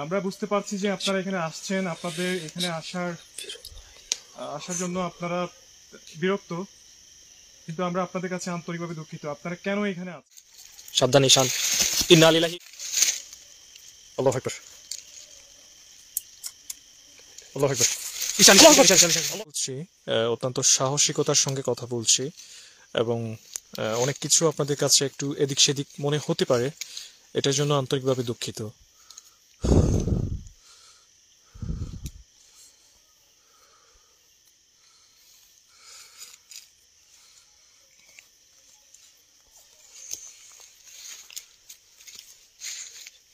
আমরা বুঝতে পারছি যে আপনারা এখানে আসছেন, আপনাদের এখানে আসার জন্য আপনারা বিরক্ত, কিন্তু আমরা আপনাদের কাছে আন্তরিকভাবে দুঃখিত। আপনারা কেন এখানে আছেন? সাবধান ঈশান। ইন্না লিল্লাহি আল্লাহু আকবার। আল্লাহু আকবার। ঈশান বলছি, অত্যন্ত সাহসিকতার সঙ্গে কথা বলছি এবং অনেক কিছু আপনাদের কাছে একটু এদিক সেদিক মনে হতে পারে, এটার জন্য আন্তরিকভাবে দুঃখিত।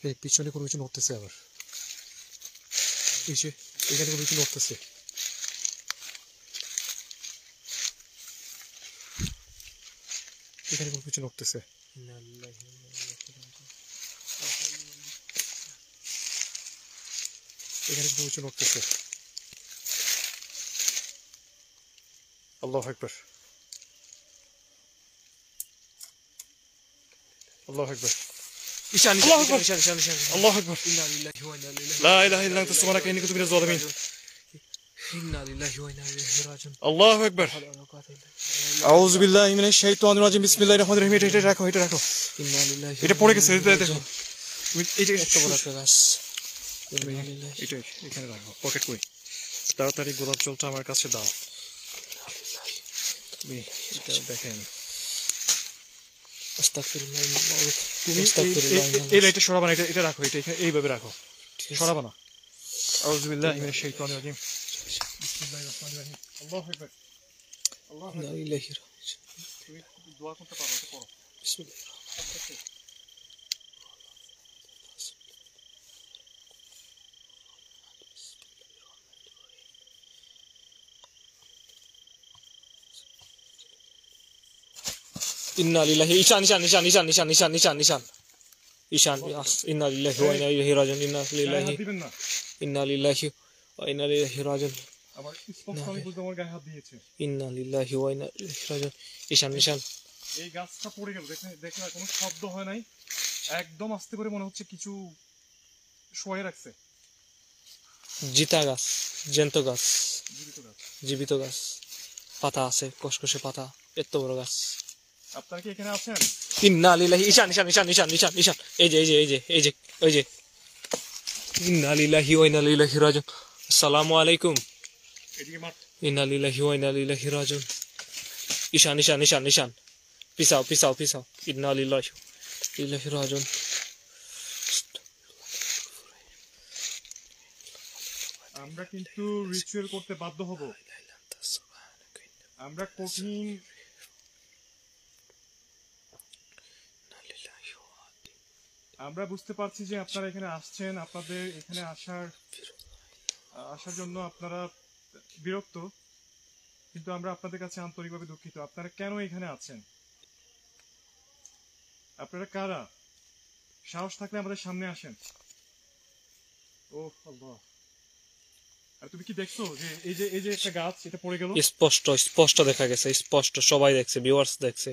এই পিছনে কোনো কিছু নড়তেছে, আবার এই যে এখানে কোনো কিছু নড়তেছে। এখানে কোনো কিছু নড়তেছে। এখানে কোনো কিছু নড়তেছে। আল্লাহু আকবার। আল্লাহু আকবার। ঈশান আল্লাহু আকবার। আল্লাহু আকবার। ইন্না লিল্লাহি ওয়া ইন্না ইলাইহি লা ইলাহা ইল্লা আনতা সুবহানাকা ইন্নী কুনতু মিনাজ জালিমিন। ইন্না লিল্লাহি ওয়া ইন্না ইলাইহি রাজিউন। আল্লাহু আকবার। আউযু বিল্লাহি মিনাশ শাইতানির রাজিম। বিসমিল্লাহির রহমানির রহিম। এটা রাখো, এটা রাখো। ইন্না লিল্লাহি। এটা পড়ে গেছে, এটা দেখো। তুমি এইটা একটা বড় একটা গাছ। এটা এখানে রাখো, পকেট কই। তাড়াতাড়ি গোলাপ জলটা আমার কাছে দাও। তুমি এটা দেখেন। আস্তাগফিরুল্লাহ। তুমি এই লাইটটা সরাবা না, এটা রাখো, এটা এইভাবে রাখো, সরাবা না। আউযু বিল্লাহি মিনাশ শাইতানির রাজিম। বিসমিল্লাহির রহমানির রহিম। আল্লাহু আকবার। আল্লাহু আকবার। লা ইলাহা ইল্লাল্লাহ। তুমি দোয়া করতে পারো, এটা পড়ো। বিসমিল্লাহির রহমানির রহিম। ইন্না লিল্লাহি। ঈশান ঈশান ঈশান ঈশান ঈশান ঈশান ঈশান ঈশান ঈশান। ইন্না লিল্লাহি ওয়া ইন্না ইলাইহি রাজিউন। ইন্না লিল্লাহি ইন্না লিল্লাহি ওয়া ইন্না ইলাইহি রাজিউন। আবার স্পষ্ট আমি বুঝতে আমার গায়ে হাত দিয়েছে। ইন্না লিল্লাহি ওয়া ইন্না ইলাইহি রাজিউন। ঈশান ঈশান। এই গাছটা পড়ে গেল, দেখে কোনো শব্দ হয় নাই, একদম আস্তে করে মনে হচ্ছে কিছু শোয়ে রাখছে। জিতা গাছ, জ্যান্ত গাছ, জীবিত গাছ। জীবিত গাছ, পাতা আছে, কসকসে পাতা, এত বড় গাছ। আপনারা কি এখানে আছেন? ইন্না লিল্লাহি। ঈশান ঈশান ঈশান ঈশান ঈশান ঈশান। এই যে এই যে এই যে এই যে ওই যে। ইন্না লিল্লাহি ওয়া ইন্না ইলাইহি রাজিউন। আসসালামু আলাইকুম। এদিকে মার। ইন্না লিল্লাহি ওয়া ইন্না ইলাইহি রাজিউন। ঈশান ঈশান ঈশান ঈশান। পিছাও পিছাও পিছাও। ইন্না লিল্লাহি ওয়া ইলাইহি রাজিউন। আমরা কিন্তু রিচুয়াল করতে বাধ্য হব। আমরা কঠিন আমরা বুঝতে পারছি যে আপনারা এখানে আসছেন, আপনাদের এখানে আসার জন্য আপনারা বিরক্ত, কিন্তু আমরা আপনাদের কাছে আন্তরিকভাবে দুঃখিত। আপনারা কেন এখানে আছেন? আপনারা কারা? সাহস থাকলে আমাদের সামনে আসেন। ও আল্লাহ। আর তুমি কি দেখছো যে এই যে একটা গাছ, এটা পড়ে গেল? স্পষ্ট স্পষ্ট দেখা গেছে, স্পষ্ট সবাই দেখছে, ভিউয়ার্স দেখছে।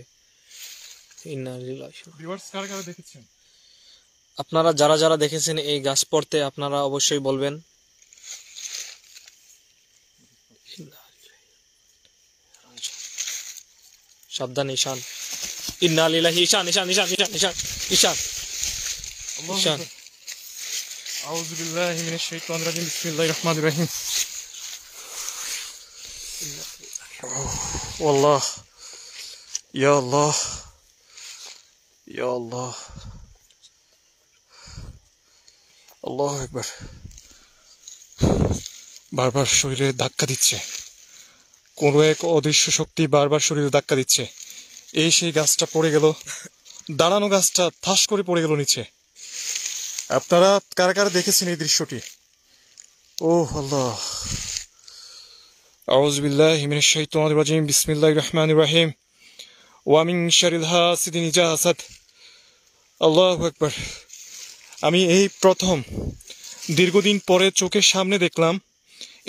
ইন্না লিল্লাহি। ভিউয়ার্স কারা কারা দেখেছেন? আপনারা যারা যারা দেখেছেন এই গাছ পড়তে, আপনারা অবশ্যই বলবেন। সাবধান ঈশান। ইন্না লিল্লাহি। ঈশান ঈশান ঈশান ঈশান ঈশান ঈশান ঈশান। আউযু বিল্লাহি মিনাশ শাইতানির রাজিম। বিসমিল্লাহির রহমানির রহিম। আল্লাহ, ইয়া আল্লাহ, ইয়া আল্লাহ। আল্লাহু আকবার। বারবার শরীরে ধাক্কা দিচ্ছে, কোনো এক অদৃশ্য শক্তি বারবার শরীরে ধাক্কা দিচ্ছে। এই সেই গাছটা পড়ে গেল, দাঁড়ানো গাছটা ঠাস করে পড়ে গেল নিচে। আপনারা কারা কারা দেখেছেন এই দৃশ্যটি? ও আল্লাহ। আউযু বিল্লাহি মিনাশ শাইতানির রাজিম। বিসমিল্লাহির রহমানির রহিম। ওয়া মিন শাররিল হাসিদিন ইযা হাসাদ। আল্লাহু আকবার। আমি এই প্রথম দীর্ঘদিন পরে চোখের সামনে দেখলাম,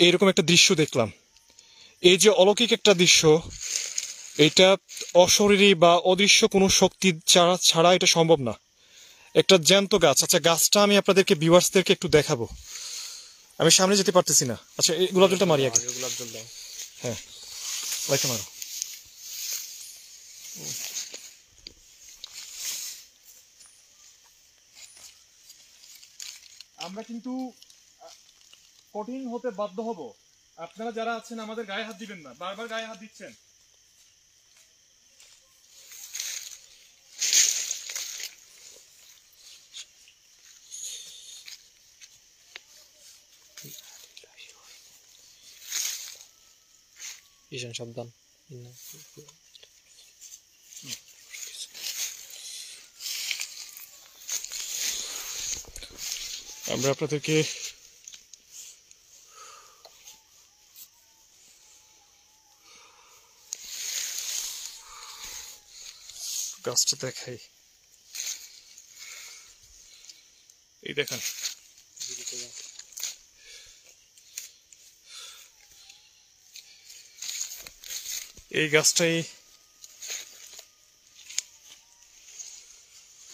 এইরকম একটা দৃশ্য দেখলাম। এই যে অলৌকিক একটা দৃশ্য, এটা অশরীরী বা অদৃশ্য কোনো শক্তি ছাড়া এটা সম্ভব না। একটা জ্যান্ত গাছ। আচ্ছা, গাছটা আমি আপনাদেরকে ভিউয়ার্সদেরকে একটু দেখাবো। আমি সামনে যেতে পারতেছি না। আচ্ছা, এই গোলাপ জলটা মারি আগে। গোলাপ জল দাও। হ্যাঁ, লাইটটা মারো। আমরা কিন্তু কঠিন হতে বাধ্য হব। আপনারা যারা আছেন আমাদের গায়ে হাত দিবেন না, বারবার গায়ে হাত দিচ্ছেন। ঈশান সাবধান। আমরা আপনাদেরকে গাছটা দেখাই। এই দেখেন, এই গাছটাই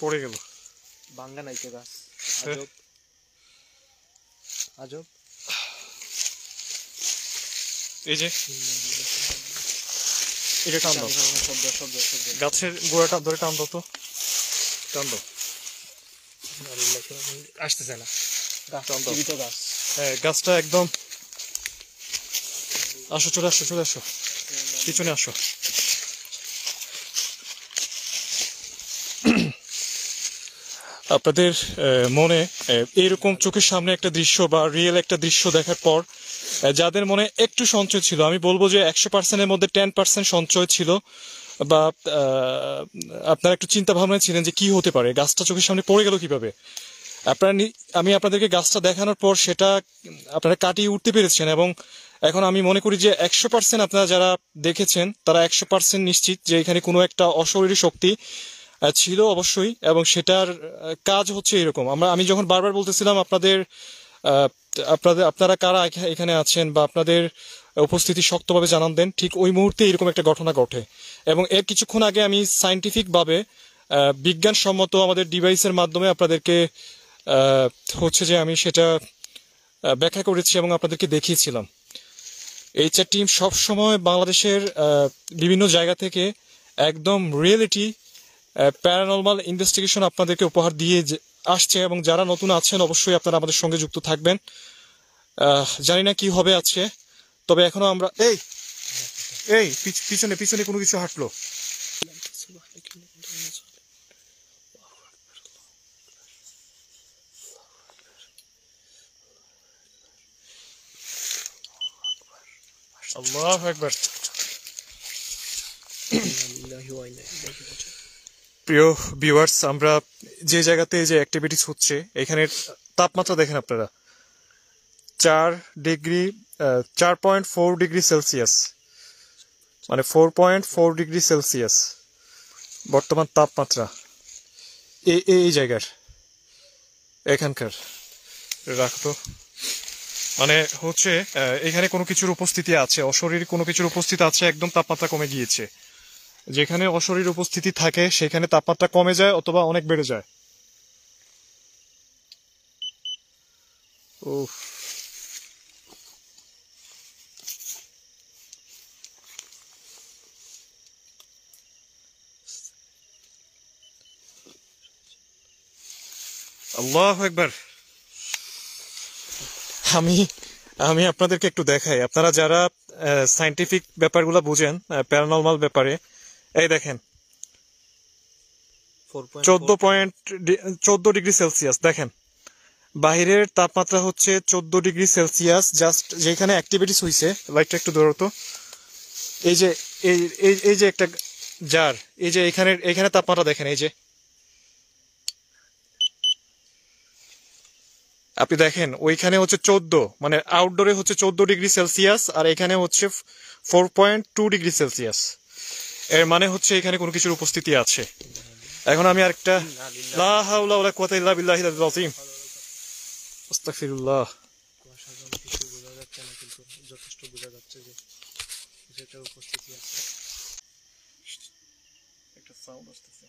পড়ে গেল। বাঙ্গা নাইকে গাছ, আজব আজব। এই যে এটা টান দাও, শব্দ শব্দ শব্দ। গাছের গোড়াটা ধরে টান দাও তো, টান দাও। আসতেছে না গাছ, টান দাও। জীবিত গাছ। হ্যাঁ, গাছটা একদম। আসো, চলে আসো, চলে আসো, পিছনে আসো। আপনাদের মনে এরকম চোখের সামনে একটা দৃশ্য বা রিয়েল একটা দৃশ্য দেখার পর যাদের মনে একটু সঞ্চয় ছিল, আমি বলবো যে 100%-এর মধ্যে 10% সঞ্চয় ছিল, বা আপনারা একটু চিন্তা ভাবনা ছিলেন যে কি হতে পারে, গাছটা চোখের সামনে পড়ে গেল কিভাবে। আমি আপনাদেরকে গাছটা দেখানোর পর সেটা আপনারা কাটিয়ে উঠতে পেরেছেন, এবং এখন আমি মনে করি যে 100% আপনারা যারা দেখেছেন তারা 100% নিশ্চিত যে এখানে কোনো একটা অশরীরী শক্তি ছিল অবশ্যই, এবং সেটার কাজ হচ্ছে এরকম। আমি যখন বারবার বলতেছিলাম আপনারা কারা এখানে আছেন বা আপনাদের উপস্থিতি শক্তভাবে জানান দেন, ঠিক ওই মুহূর্তে এরকম একটা ঘটনা ঘটে। এবং এর কিছুক্ষণ আগে আমি সায়েন্টিফিক ভাবে বিজ্ঞানসম্মত আমাদের ডিভাইসের মাধ্যমে আপনাদেরকে হচ্ছে যে আমি সেটা ব্যাখ্যা করেছি এবং আপনাদেরকে দেখিয়েছিলাম। এইচআর টিম সবসময় বাংলাদেশের বিভিন্ন জায়গা থেকে একদম রিয়েলিটি প্যারানরমাল ইনভেস্টিগেশন আপনাদেরকে উপহার দিয়ে আসছে, এবং যারা নতুন আছেন অবশ্যই আপনারা আমাদের সঙ্গে যুক্ত থাকবেন। জানি না কি হবে আছে, তবে এখনো আমরা এই পিছনে পিছনে কোনো কিছু হাঁটলো। আল্লাহু আকবার। প্রিয় ভিউয়ার্স, আমরা যে জায়গাতে যে অ্যাক্টিভিটিস হচ্ছে এখানের তাপমাত্রা দেখেন আপনারা, 4.4 ডিগ্রি সেলসিয়াস, মানে 4.4 ডিগ্রি সেলসিয়াস বর্তমান তাপমাত্রা এই জায়গার, এখানকার। রাখতো মানে হচ্ছে এখানে কোনো কিছুর উপস্থিতি আছে, অশরীরী কোনো কিছুর উপস্থিতি আছে, একদম তাপমাত্রা কমে গিয়েছে। যেখানে অশরীর উপস্থিতি থাকে সেখানে তাপমাত্রা কমে যায় অথবা অনেক বেড়ে যায়। উফ, আল্লাহু আকবার। আমি আপনাদেরকে একটু দেখাই, আপনারা যারা সায়েন্টিফিক ব্যাপারগুলো বুঝেন, প্যারানরমাল ব্যাপারে, এই দেখেন 14 ডিগ্রি সেলসিয়াস দেখেন, বাহিরের তাপমাত্রা হচ্ছে 14 ডিগ্রি সেলসিয়াস। জাস্ট যেখানে অ্যাক্টিভিটিস হয়েছে, লাইটটা একটু ধরতো, এই যে একটা জার, এই যে এখানে তাপমাত্রা দেখেন, এই যে আপনি দেখেন ওইখানে হচ্ছে 14, মানে আউটডোরে হচ্ছে 14 ডিগ্রি সেলসিয়াস, আর এখানে হচ্ছে 4.2 ডিগ্রি সেলসিয়াস। এর মানে হচ্ছে এখানে কোনো কিছুর উপস্থিতি আছে। এখন আমি আরেকটা, লা হাওলা ওয়ালা কুওয়াতা ইল্লা বিল্লাহিল আযীম, আস্তাগফিরুল্লাহ। যথেষ্ট বোঝা যাচ্ছে যে যেটার উপস্থিতি আছে। একটা সাউন্ড আসতেছে,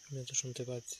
আমি তো শুনতে পাচ্ছি।